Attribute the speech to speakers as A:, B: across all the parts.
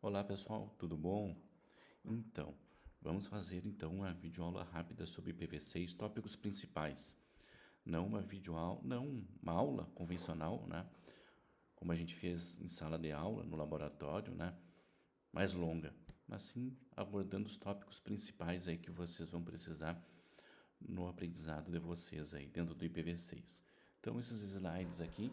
A: Olá pessoal, tudo bom? Então, vamos fazer uma videoaula rápida sobre IPv6, tópicos principais. Não uma videoaula, não uma aula convencional, né? Como a gente fez em sala de aula, no laboratório, né? Mais longa, mas sim abordando os tópicos principais aí que vocês vão precisar no aprendizado de vocês aí dentro do IPv6. Então, esses slides aqui,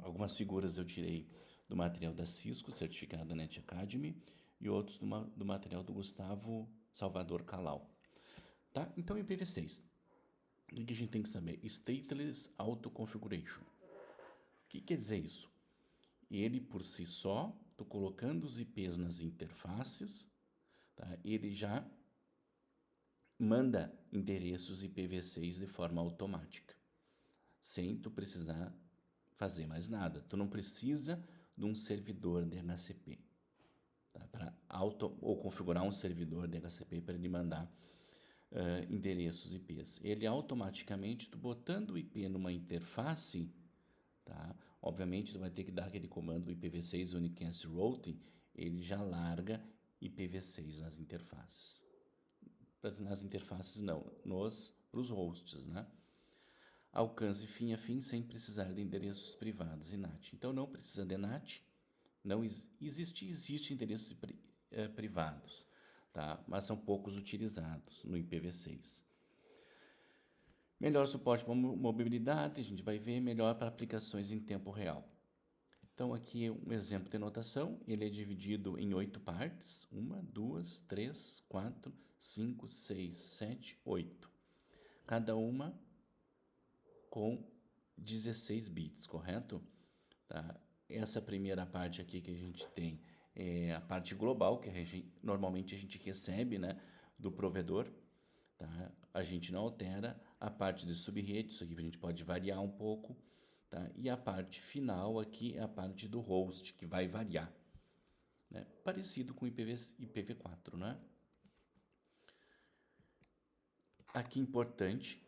A: algumas figuras eu tirei do material da Cisco, certificado da NET Academy, e outros do material do Gustavo Salvador Calau. Tá? Então, IPv6. O que a gente tem que saber? Stateless Auto Configuration. O que quer dizer isso? Ele, por si só, tô colocando os IPs nas interfaces, tá? Ele já manda endereços IPv6 de forma automática, sem tu precisar fazer mais nada. Tu não precisa de um servidor DHCP, tá? Para auto ou configurar um servidor DHCP para ele mandar endereços IPs. Ele automaticamente, tu botando o IP numa interface, tá? Obviamente tu vai ter que dar aquele comando IPv6 unicast routing, ele já larga IPv6 nas interfaces. Nas interfaces não, para os hosts, né? Alcance fim a fim sem precisar de endereços privados e NAT. Então não precisa de NAT, não existe endereços privados, tá? Mas são poucos utilizados no IPv6. Melhor suporte para mobilidade, a gente vai ver, melhor para aplicações em tempo real. Então aqui um exemplo de notação, ele é dividido em 8 partes, 1, 2, 3, 4, 5, 6, 7, 8. Cada uma com 16 bits, correto? Tá? Essa primeira parte aqui que a gente tem é a parte global, que normalmente a gente recebe, né, do provedor. Tá? A gente não altera. A parte de subrede, isso aqui a gente pode variar um pouco. Tá? E a parte final aqui é a parte do host, que vai variar. Né? Parecido com IPv4, né? Aqui importante,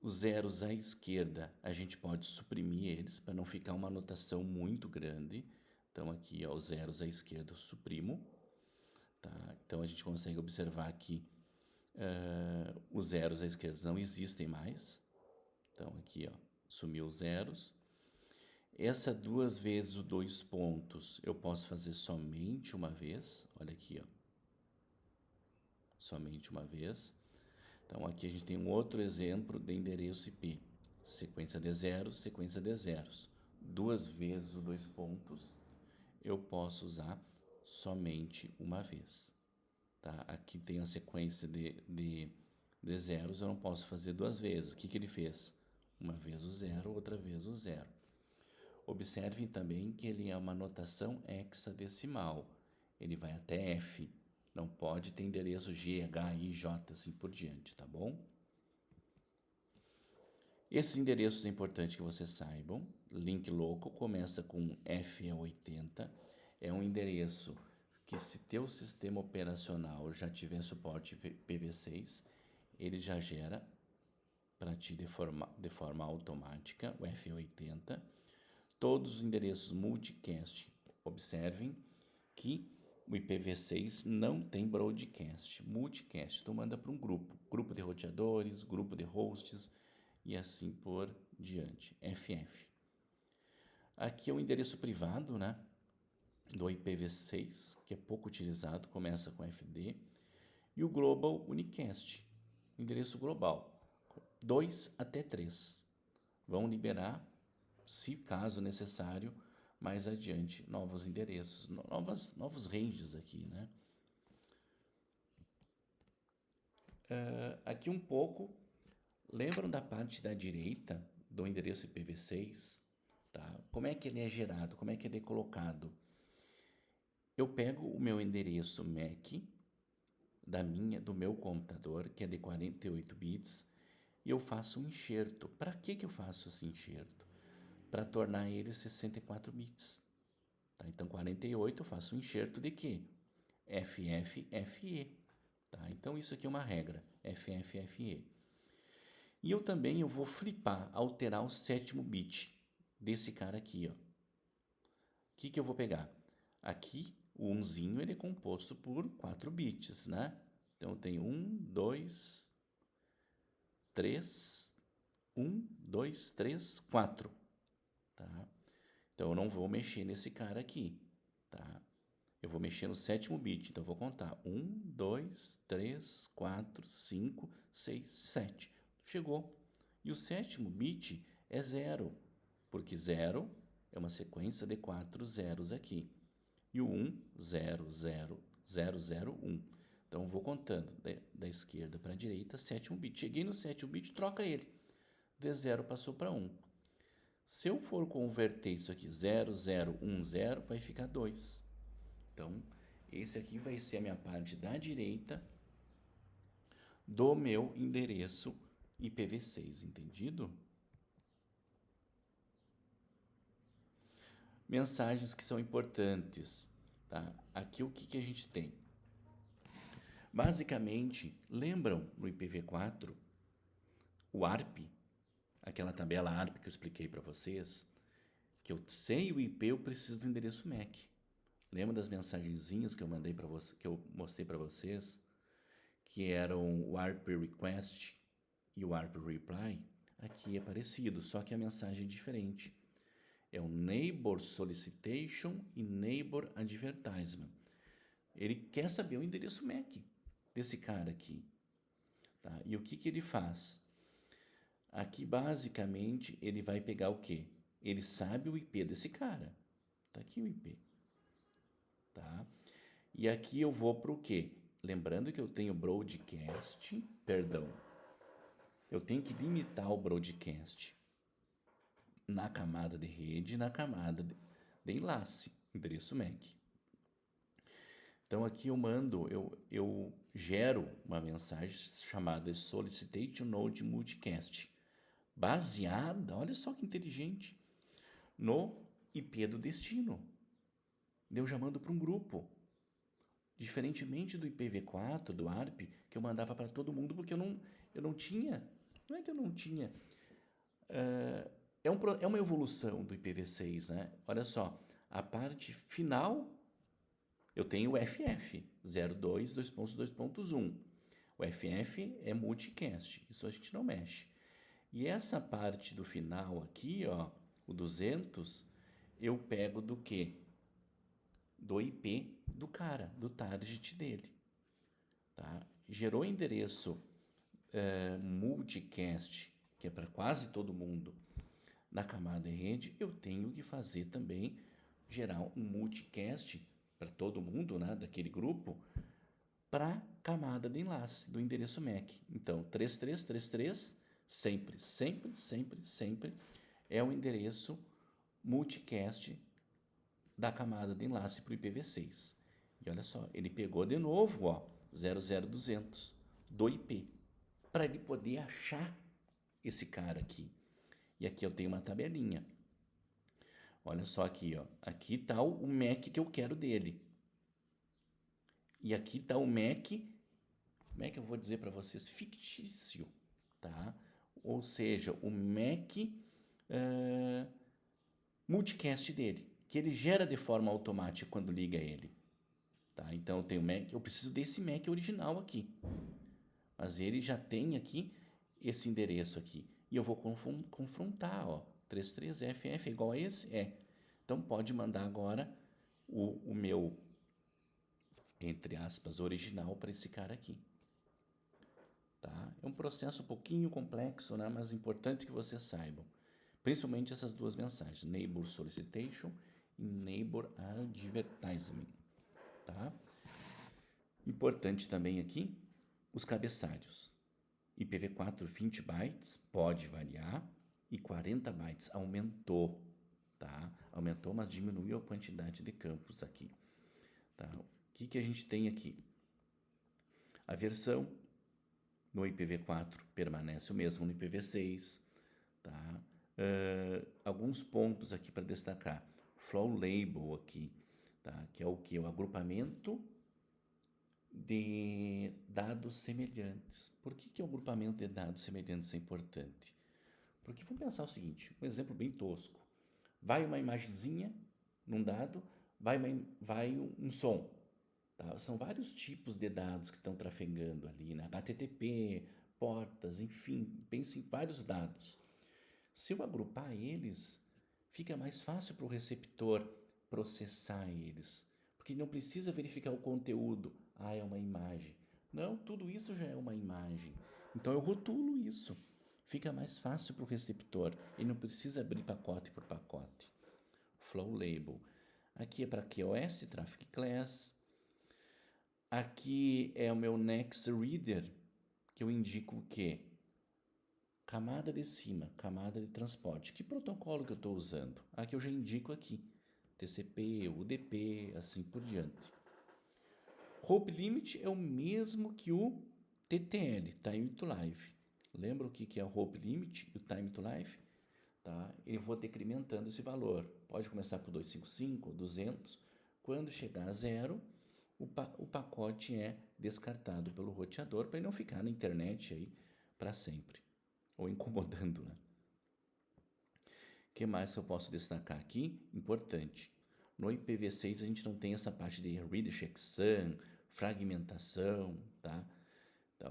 A: os zeros à esquerda, a gente pode suprimir eles para não ficar uma anotação muito grande. Então, aqui, ó, os zeros à esquerda eu suprimo. Tá? Então, a gente consegue observar que os zeros à esquerda não existem mais. Então, aqui, ó, sumiu os zeros. Essa duas vezes o dois pontos, eu posso fazer somente uma vez. Olha aqui, ó. Somente uma vez. Então, aqui a gente tem um outro exemplo de endereço IP. Sequência de zeros, sequência de zeros. Duas vezes os dois pontos, eu posso usar somente uma vez. Tá? Aqui tem a sequência de zeros, eu não posso fazer duas vezes. O que ele fez? Uma vez o zero, outra vez o zero. Observem também que ele é uma notação hexadecimal. Ele vai até F. Não pode ter endereço G, H, I, J, assim por diante, tá bom? Esses endereços é importante que vocês saibam. Link local começa com FE80. É um endereço que, se teu sistema operacional já tiver suporte IPv6, ele já gera para ti de forma automática o FE80. Todos os endereços multicast, observem que o IPv6 não tem broadcast. Multicast, tu manda para um grupo de roteadores, grupo de hosts e assim por diante. FF. Aqui é o endereço privado, né, do IPv6, que é pouco utilizado, começa com FD, e o Global Unicast, endereço global, 2 até 3. Vão liberar, se caso necessário, mais adiante, novos endereços, novos ranges aqui, né? Aqui um pouco, lembram da parte da direita do endereço IPv6? Tá? Como é que ele é gerado? Como é que ele é colocado? Eu pego o meu endereço MAC do meu computador, que é de 48 bits, e eu faço um enxerto. Para que eu faço esse enxerto? Para tornar ele 64 bits. Tá? Então, 48 eu faço um enxerto de quê? FFFE. Tá? Então, isso aqui é uma regra, FFFE. E eu vou flipar, alterar o sétimo bit desse cara aqui. Ó. O que eu vou pegar? Aqui, o 1zinho, ele é composto por 4 bits, né? Então, eu tenho 1, 2, 3, 1, 2, 3, 4, tá? Então, eu não vou mexer nesse cara aqui, tá? Eu vou mexer no 7º bit, então eu vou contar 1, 2, 3, 4, 5, 6, 7. Chegou. E o 7º bit é 0, porque 0 é uma sequência de 4 zeros aqui. E o 1, 0, 0, 0, 0, 1. Então, eu vou contando da esquerda para a direita, 7º bit. Cheguei no 7º bit, troca ele. De 0 passou para 1. Se eu for converter isso aqui, 0, 0, 1, 0, vai ficar 2. Então, esse aqui vai ser a minha parte da direita do meu endereço IPv6, entendido? Mensagens que são importantes, tá? Aqui o que a gente tem? Basicamente, lembram no IPv4 o ARP, aquela tabela ARP que eu expliquei para vocês, que eu sei o IP, eu preciso do endereço MAC. Lembra das mensagenzinhas que eu mandei para você, que eu mostrei para vocês, que eram o ARP request e o ARP reply? Aqui é parecido, só que a mensagem é diferente. É o neighbor solicitation e neighbor advertisement. Ele quer saber o endereço MAC desse cara aqui, tá? E o que ele faz? Aqui, basicamente, ele vai pegar o quê? Ele sabe o IP desse cara. Tá aqui o IP, tá? E aqui eu vou para o quê? Lembrando que eu tenho broadcast, perdão, eu tenho que limitar o broadcast na camada de rede e na camada de enlace, endereço MAC. Então, aqui eu gero uma mensagem chamada Solicitation Node Multicast, baseada, olha só que inteligente, no IP do destino. Eu já mando para um grupo. Diferentemente do IPv4, do ARP, que eu mandava para todo mundo, porque eu não tinha. Não é que eu não tinha. É uma evolução do IPv6, né? Olha só, a parte final, eu tenho o FF, 02, 2.2.1. O FF é multicast, isso a gente não mexe. E essa parte do final aqui, ó, o 200, eu pego do quê? Do IP do cara, do target dele. Tá? Gerou endereço multicast, que é para quase todo mundo, na camada de rede, eu tenho que fazer também, gerar um multicast para todo mundo, né, daquele grupo, para a camada de enlace do endereço MAC. Então, 3333, sempre, sempre, sempre, sempre é o endereço multicast da camada de enlace para o IPv6. E olha só, ele pegou de novo, ó, 00200 do IP, para ele poder achar esse cara aqui. E aqui eu tenho uma tabelinha. Olha só aqui, ó. Aqui está o MAC que eu quero dele. E aqui está o MAC, como é que eu vou dizer para vocês? Fictício, tá? Ou seja, o MAC multicast dele, que ele gera de forma automática quando liga ele. Tá? Então eu tenho MAC, eu preciso desse MAC original aqui. Mas ele já tem aqui esse endereço aqui. E eu vou confrontar, ó. 33FF é igual a esse? É. Então pode mandar agora o meu, entre aspas, original para esse cara aqui. Tá? É um processo um pouquinho complexo, né? Mas importante que vocês saibam. Principalmente essas duas mensagens, Neighbor Solicitation e Neighbor Advertisement. Tá? Importante também aqui, os cabeçalhos. IPv4 20 bytes pode variar e 40 bytes aumentou, tá? Aumentou, mas diminuiu a quantidade de campos aqui, tá? O que a gente tem aqui? A versão no IPv4 permanece o mesmo no IPv6, tá? Alguns pontos aqui para destacar. Flow Label aqui, tá? Que é o que? O agrupamento de dados semelhantes. Por que o agrupamento de dados semelhantes é importante? Porque vamos pensar o seguinte, um exemplo bem tosco. Vai uma imagenzinha num dado, vai um som. Tá? São vários tipos de dados que estão trafegando ali, né? HTTP, portas, enfim, pense em vários dados. Se eu agrupar eles, fica mais fácil para o receptor processar eles, porque ele não precisa verificar o conteúdo. Ah, é uma imagem. Não, tudo isso já é uma imagem. Então eu rotulo isso. Fica mais fácil para o receptor. Ele não precisa abrir pacote por pacote. Flow Label. Aqui é para QoS, Traffic Class. Aqui é o meu Next Reader, que eu indico o quê? Camada de cima, camada de transporte. Que protocolo que eu estou usando? Aqui eu já indico aqui. TCP, UDP, assim por diante. Hope Limit é o mesmo que o TTL, Time to Live. Lembra o que é o Hope Limit e o Time to Live? Tá? Eu vou decrementando esse valor. Pode começar por 255, 200. Quando chegar a zero, o pacote é descartado pelo roteador para ele não ficar na internet aí para sempre. Ou incomodando, né? O que mais que eu posso destacar aqui? Importante. No IPv6 a gente não tem essa parte de read checksum, fragmentação, tá?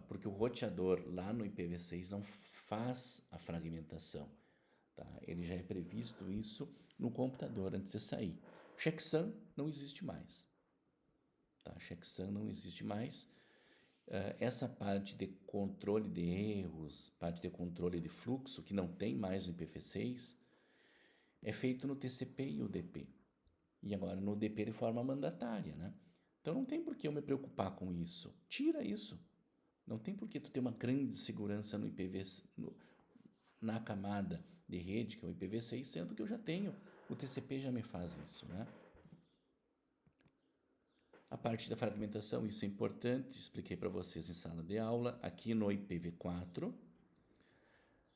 A: Porque o roteador lá no IPv6 não faz a fragmentação, tá? Ele já é previsto isso no computador antes de sair. Checksum não existe mais, tá? Checksum não existe mais. Essa parte de controle de erros, parte de controle de fluxo, que não tem mais no IPv6, é feito no TCP e UDP. E agora no UDP de forma mandatária, né? Então não tem por que eu me preocupar com isso. Tira isso. Não tem por que tu ter uma grande segurança no IPv6, na camada de rede, que é o IPv6, sendo que eu já tenho. O TCP já me faz isso, né? A parte da fragmentação, isso é importante, expliquei para vocês em sala de aula. Aqui no IPv4,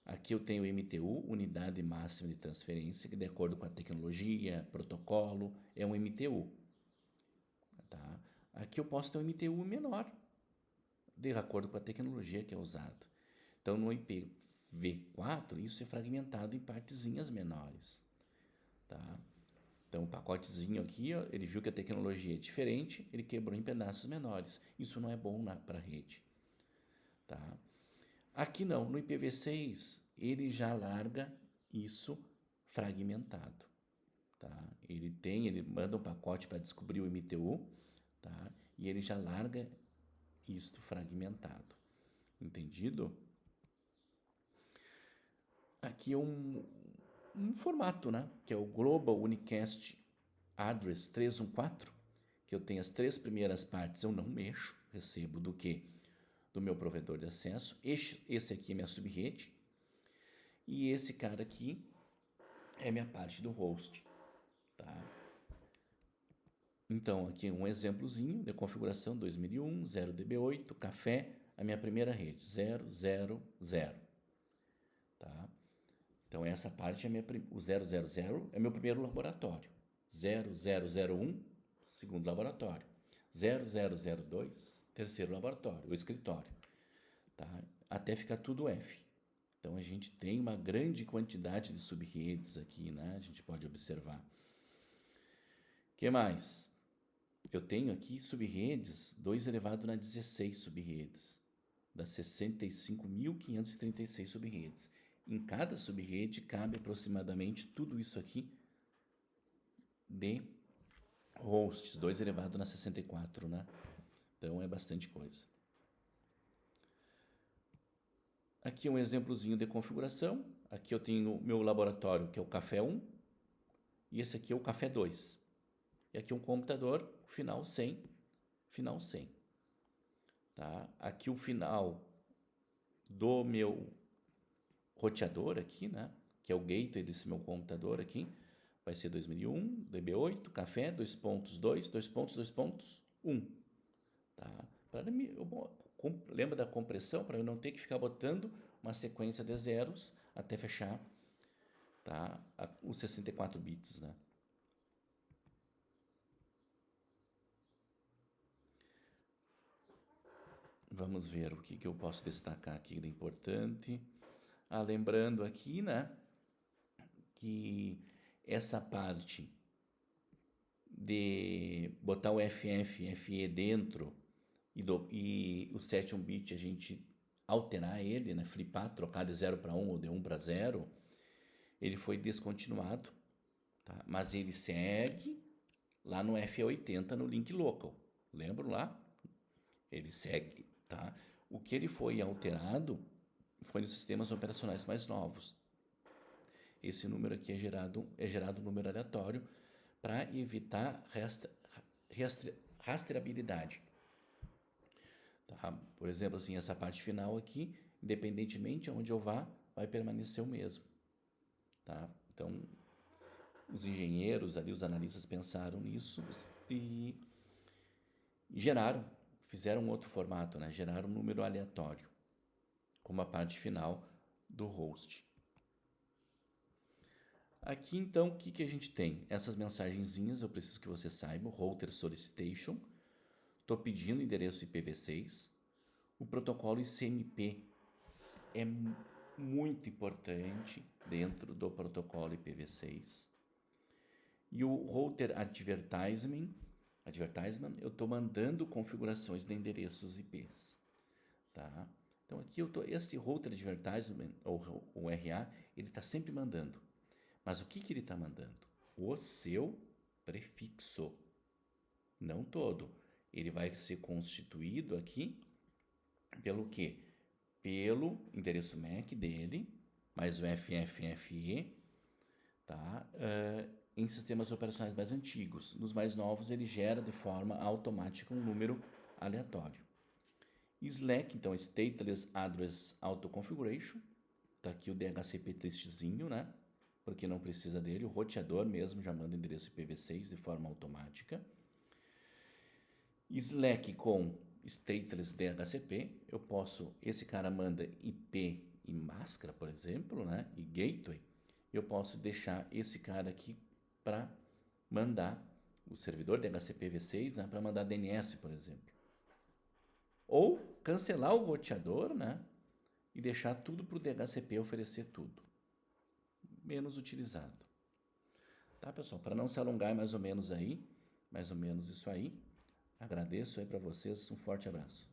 A: aqui eu tenho MTU, Unidade Máxima de Transferência, que de acordo com a tecnologia, protocolo, é um MTU. Tá? Aqui eu posso ter um MTU menor, de acordo com a tecnologia que é usada. Então, no IPv4, isso é fragmentado em partezinhas menores. Tá? Então, o pacotezinho aqui, ó, ele viu que a tecnologia é diferente, ele quebrou em pedaços menores. Isso não é bom para a rede. Tá? Aqui não, no IPv6, ele já larga isso fragmentado. Tá? Ele manda um pacote para descobrir o MTU, tá? E ele já larga isto fragmentado. Entendido? Aqui é um formato, né? Que é o Global Unicast Address 314, que eu tenho as três primeiras partes, eu não mexo, recebo do que? Do meu provedor de acesso. Esse aqui é minha subrede. E esse cara aqui é minha parte do host. Tá? Então, aqui um exemplozinho de configuração 2001, 0DB8, café, a minha primeira rede, 000. Tá? Então, essa parte é o 000 é meu primeiro laboratório. 0001, segundo laboratório. 0002, terceiro laboratório, o escritório. Tá? Até ficar tudo F. Então, a gente tem uma grande quantidade de subredes aqui, né? A gente pode observar. O que mais? Eu tenho aqui subredes, 2 elevado a 16 subredes, das 65.536 subredes. Em cada subrede cabe aproximadamente tudo isso aqui de hosts, 2 elevado a 64, né? Então é bastante coisa. Aqui um exemplozinho de configuração. Aqui eu tenho o meu laboratório, que é o Café 1, e esse aqui é o Café 2. E aqui um computador, final 100, final 100. Tá? Aqui o final do meu roteador aqui, né? Que é o gateway desse meu computador aqui, vai ser 2001, DB8, café, 2.2, 2.2.1. Tá? Lembra da compressão? Para eu não ter que ficar botando uma sequência de zeros até fechar, tá? Os 64 bits, né? Vamos ver o que eu posso destacar aqui de importante. Lembrando aqui, né, que essa parte de botar o FF, FE dentro e o 7 bit a gente alterar ele, né, flipar, trocar de 0 para 1 ou de 1 para 0, ele foi descontinuado, tá? Mas ele segue lá no F80 no link local. Lembram lá? Ele segue, tá? O que ele foi alterado foi nos sistemas operacionais mais novos. Esse número aqui é gerado um número aleatório para evitar rastreabilidade. Tá? Por exemplo, assim, essa parte final aqui, independentemente de onde eu vá, vai permanecer o mesmo. Tá? Então, os engenheiros ali, os analistas pensaram nisso e geraram, fizeram outro formato, né? Geraram um número aleatório, como a parte final do host. Aqui então, o que a gente tem? Essas mensagenzinhas, eu preciso que você saiba, router solicitation, estou pedindo endereço IPv6, o protocolo ICMP é muito importante dentro do protocolo IPv6. E o router advertisement eu estou mandando configurações de endereços IPs. Tá? Então aqui esse router advertisement, ou o RA, ele está sempre mandando. Mas o que ele está mandando? O seu prefixo. Não todo. Ele vai ser constituído aqui pelo quê? Pelo endereço MAC dele, mais o FFFE, tá? Em sistemas operacionais mais antigos. Nos mais novos, ele gera de forma automática um número aleatório. Slack, então, Stateless Address Auto Configuration. Tá aqui o DHCP tristezinho, né? Porque não precisa dele. O roteador mesmo já manda endereço IPv6 de forma automática. Slack com Stateless DHCP. Esse cara manda IP e máscara, por exemplo, né? E gateway. Eu posso deixar esse cara aqui para mandar o servidor DHCP v6, né? Para mandar DNS, por exemplo. Ou cancelar o roteador, né? E deixar tudo para o DHCP oferecer tudo. Menos utilizado. Tá, pessoal? Para não se alongar, é mais ou menos isso aí. Agradeço aí para vocês. Um forte abraço.